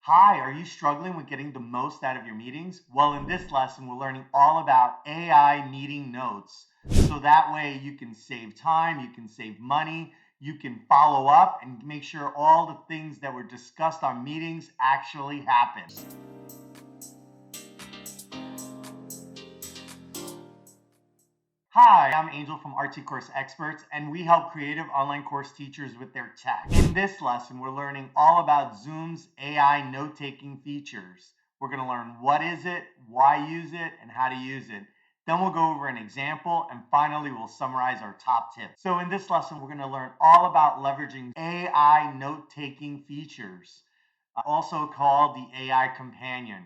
Hi, are you struggling with getting the most out of your meetings? Well, in this lesson, we're learning all about AI meeting notes. So that way you can save time, you can save money, you can follow up and make sure all the things that were discussed on meetings actually happen. Hi, I'm Angel from RT Course Experts, and we help creative online course teachers with their tech. In this lesson, we're learning all about Zoom's AI note-taking features. We're going to learn what is it, why use it, and how to use it. Then we'll go over an example, and finally, we'll summarize our top tips. So in this lesson, we're going to learn all about leveraging AI note-taking features, also called the AI companion.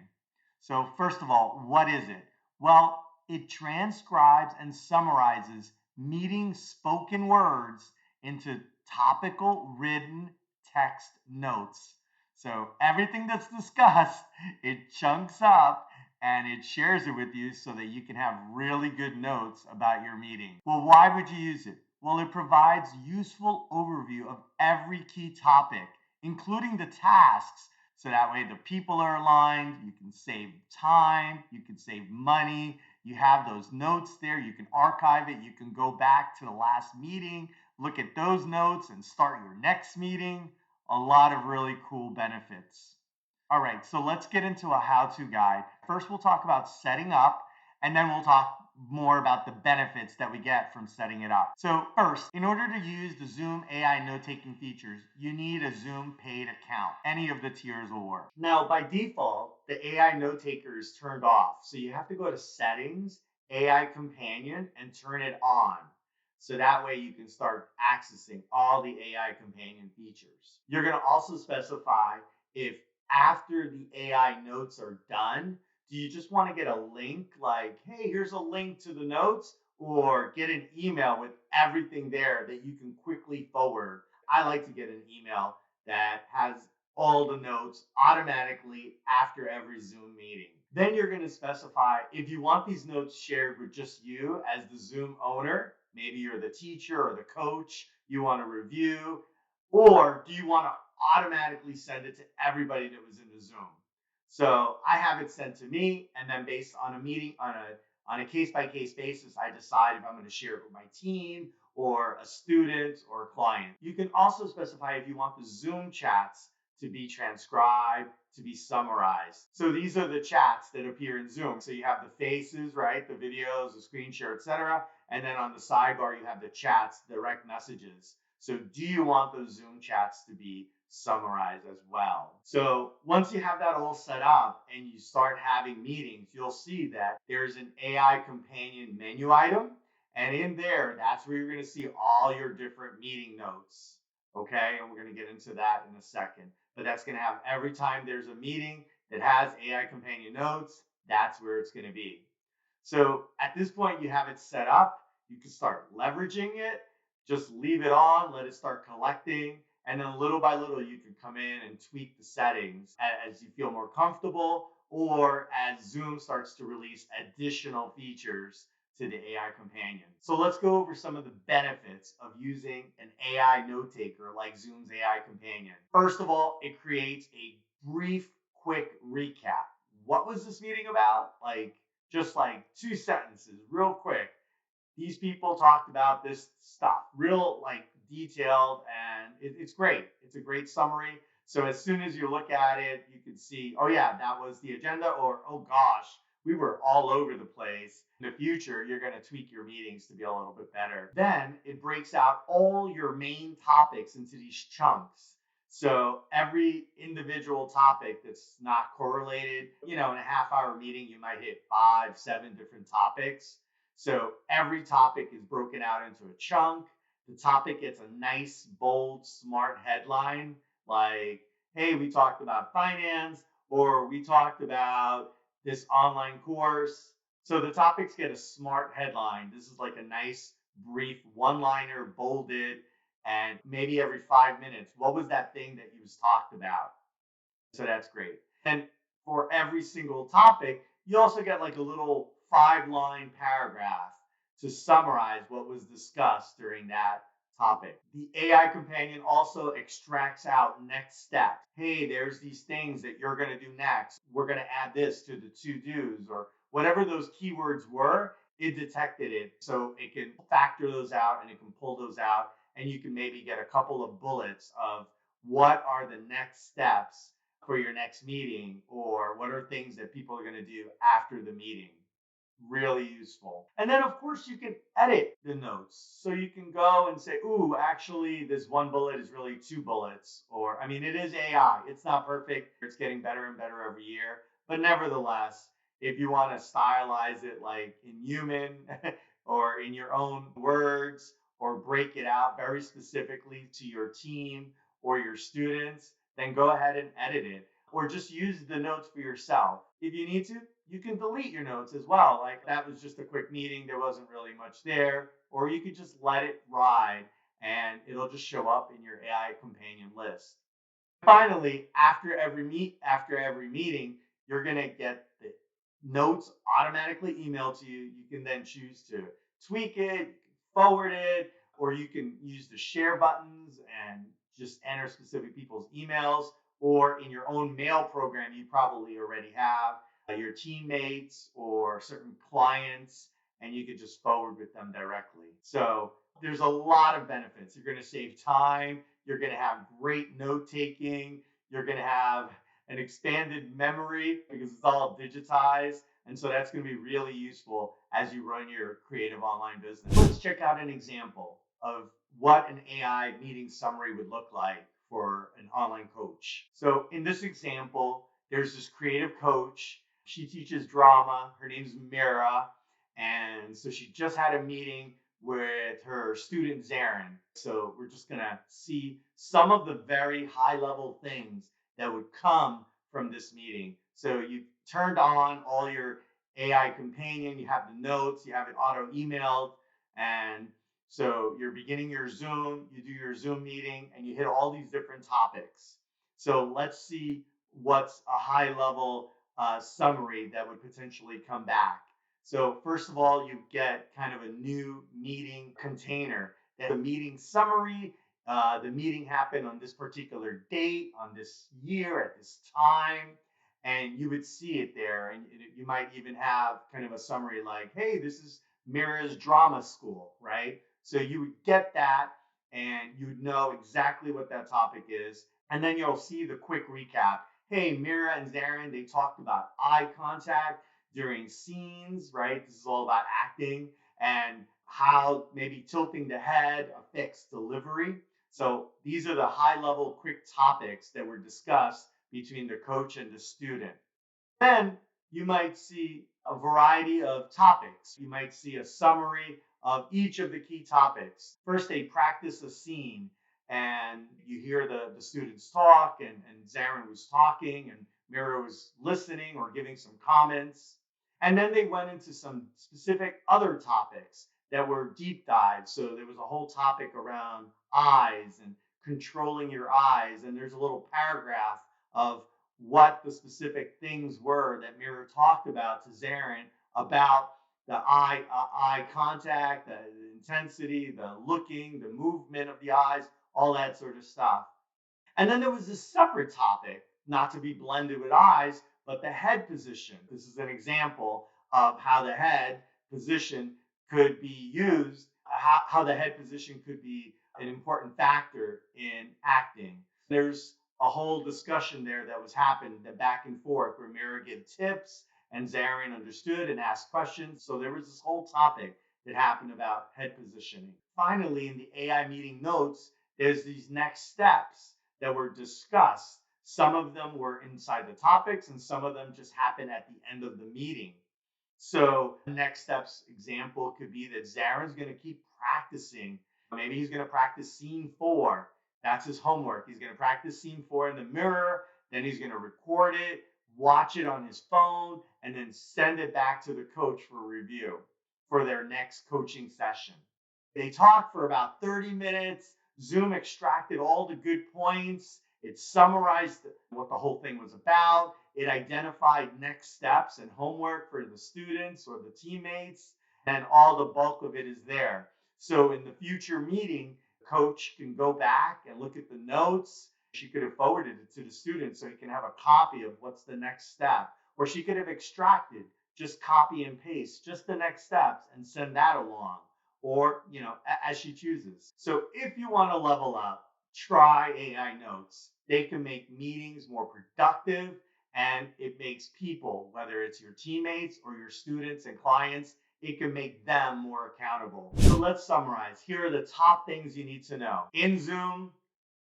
So first of all, what is it? Well, it transcribes and summarizes meeting spoken words into topical written text notes. So everything that's discussed, it chunks up and it shares it with you so that you can have really good notes about your meeting. Well, why would you use it? Well, it provides useful overview of every key topic, including the tasks. So that way the people are aligned, you can save time, you can save money, you have those notes there, you can archive it, you can go back to the last meeting, look at those notes and start your next meeting. A lot of really cool benefits. All right, so let's get into a how-to guide. First, we'll talk about setting up, and then we'll talk more about the benefits that we get from setting it up. So first, in order to use the Zoom AI note-taking features, you need a Zoom paid account. Any of the tiers will work. Now, by default, the AI note-taker is turned off. So you have to go to Settings, AI Companion, and turn it on. So that way you can start accessing all the AI companion features. You're going to also specify if after the AI notes are done, do you just want to get a link like, hey, here's a link to the notes, or get an email with everything there that you can quickly forward? I like to get an email that has all the notes automatically after every Zoom meeting. Then you're going to specify if you want these notes shared with just you as the Zoom owner, maybe you're the teacher or the coach, you want to review, or do you want to automatically send it to everybody that was in the Zoom? So I have it sent to me, and then based on a meeting, on a case-by-case basis, I decide if I'm going to share it with my team or a student or a client. You can also specify if you want the Zoom chats to be transcribed, to be summarized. So these are the chats that appear in Zoom. So you have the faces, right? The videos, the screen share, etc. And then on the sidebar, you have the chats, direct messages. So do you want those Zoom chats to be summarized as well? So once you have that all set up and you start having meetings, you'll see that there's an AI companion menu item. And in there, that's where you're going to see all your different meeting notes. Okay, and we're going to get into that in a second. But that's going to have every time there's a meeting that has AI companion notes, that's where it's going to be. So at this point, you have it set up. You can start leveraging it. Just leave it on, let it start collecting. And then little by little, you can come in and tweak the settings as you feel more comfortable, or as Zoom starts to release additional features to the AI companion. So let's go over some of the benefits of using an AI note taker like Zoom's AI companion. First of all, it creates a brief, quick recap. What was this meeting about? Just like 2 sentences, real quick. These people talked about this stuff, real detailed, and it's great. It's a great summary. So as soon as you look at it, you can see, oh yeah, that was the agenda, or oh gosh, we were all over the place. In the future, you're going to tweak your meetings to be a little bit better. Then it breaks out all your main topics into these chunks. So every individual topic that's not correlated, in a half-hour meeting, you might hit 5, 7 different topics. So every topic is broken out into a chunk. The topic gets a nice, bold, smart headline like, hey, we talked about finance, or we talked about this online course. So the topics get a smart headline. This is like a nice, brief one-liner, bolded, and maybe every 5 minutes, what was that thing that you was talked about? So that's great. And for every single topic, you also get like a little 5-line paragraph to summarize what was discussed during that topic. The AI companion also extracts out next steps. Hey, there's these things that you're going to do next. We're going to add this to the to-dos, or whatever those keywords were, it detected it. So it can factor those out and it can pull those out. And you can maybe get a couple of bullets of what are the next steps for your next meeting, or what are things that people are going to do after the meeting. Really useful. And then, of course, you can edit the notes. So you can go and say, ooh, actually, this one bullet is really two bullets. Or, I mean, it is AI. It's not perfect. It's getting better and better every year. But nevertheless, if you want to stylize it like in human or in your own words, or break it out very specifically to your team or your students, then go ahead and edit it, or just use the notes for yourself. If you need to, you can delete your notes as well. Like, that was just a quick meeting, there wasn't really much there. Or you could just let it ride and it'll just show up in your AI companion list. Finally, after every meeting, you're going to get the notes automatically emailed to you. You can then choose to tweak it, forward it, or you can use the share buttons and just enter specific people's emails, or in your own mail program you probably already have your teammates or certain clients, and you could just forward with them directly. So there's a lot of benefits. You're going to save time. You're going to have great note taking. You're going to have an expanded memory because it's all digitized. And so that's going to be really useful as you run your creative online business. Let's check out an example of what an AI meeting summary would look like for an online coach. So in this example, there's this creative coach. She teaches drama. Her name's Mira. And so she just had a meeting with her student Zarin. So we're just going to see some of the very high level things that would come from this meeting. So you turned on all your AI companion, you have the notes, you have it auto emailed, and so you're beginning your Zoom, you do your Zoom meeting, and you hit all these different topics. So let's see what's a high level summary that would potentially come back. So first of all, you get kind of a new meeting container. The meeting summary, the meeting happened on this particular date, on this year, at this time, and you would see it there. And you might even have kind of a summary like, hey, this is Mira's drama school, right? So you would get that and you would know exactly what that topic is. And then you'll see the quick recap. Hey, Mira and Zarin, they talked about eye contact during scenes, right? This is all about acting and how maybe tilting the head affects delivery. So these are the high level quick topics that were discussed between the coach and the student. Then you might see a variety of topics. You might see a summary of each of the key topics. First, they practice a scene and you hear the students talk, and Zarin was talking and Mira was listening or giving some comments. And then they went into some specific other topics that were deep dives. So there was a whole topic around eyes and controlling your eyes. And there's a little paragraph of what the specific things were that Mira talked about to Zarin about the eye contact, the intensity, the looking, the movement of the eyes, all that sort of stuff. And then there was this separate topic, not to be blended with eyes, but the head position. This is an example of how the head position could be used, how the head position could be an important factor in acting. There's a whole discussion there that was happening, the back and forth, where Mira gave tips and Zarin understood and asked questions. So there was this whole topic that happened about head positioning. Finally, in the AI meeting notes, there's these next steps that were discussed. Some of them were inside the topics, and some of them just happened at the end of the meeting. So the next steps example could be that Zarin's going to keep practicing. Maybe he's going to practice scene 4. That's his homework. He's going to practice scene 4 in the mirror. Then he's going to record it, watch it on his phone, and then send it back to the coach for review for their next coaching session. They talked for about 30 minutes. Zoom extracted all the good points. It summarized what the whole thing was about. It identified next steps and homework for the students or the teammates, and all the bulk of it is there. So in the future meeting, coach can go back and look at the notes. She could have forwarded it to the student so he can have a copy of what's the next step. Or she could have extracted, just copy and paste, just the next steps and send that along. Or, as she chooses. So if you want to level up, try AI Notes. They can make meetings more productive, and it makes people, whether it's your teammates or your students and clients, it can make them more accountable. So let's summarize. Here are the top things you need to know. In Zoom,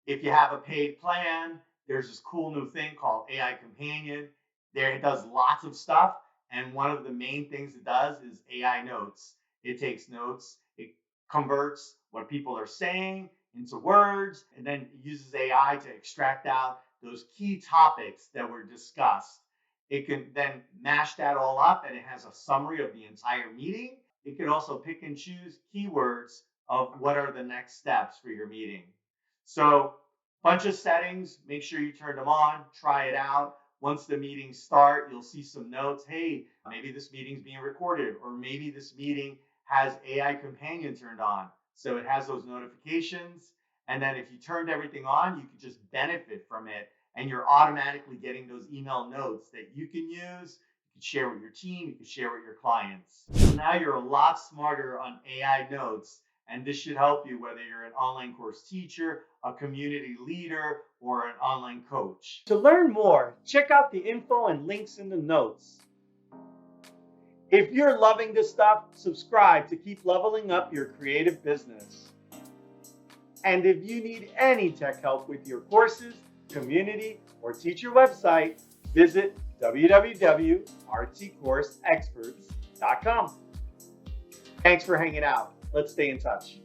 if you have a paid plan, there's this cool new thing called AI Companion. There it does lots of stuff. And one of the main things it does is AI Notes. It takes notes, it converts what people are saying into words, and then it uses AI to extract out those key topics that were discussed. It can then mash that all up and it has a summary of the entire meeting. It can also pick and choose keywords of what are the next steps for your meeting. So, bunch of settings, make sure you turn them on, try it out. Once the meetings start, you'll see some notes. Hey, maybe this meeting's being recorded, or maybe this meeting has AI Companion turned on. So it has those notifications. And then if you turned everything on, you could just benefit from it. And you're automatically getting those email notes that you can use. You can share with your team, you can share with your clients. So now you're a lot smarter on AI Notes. And this should help you whether you're an online course teacher, a community leader, or an online coach. To learn more, check out the info and links in the notes. If you're loving this stuff, subscribe to keep leveling up your creative business. And if you need any tech help with your courses, community, or teacher website, visit www.rtcourseexperts.com. Thanks for hanging out. Let's stay in touch.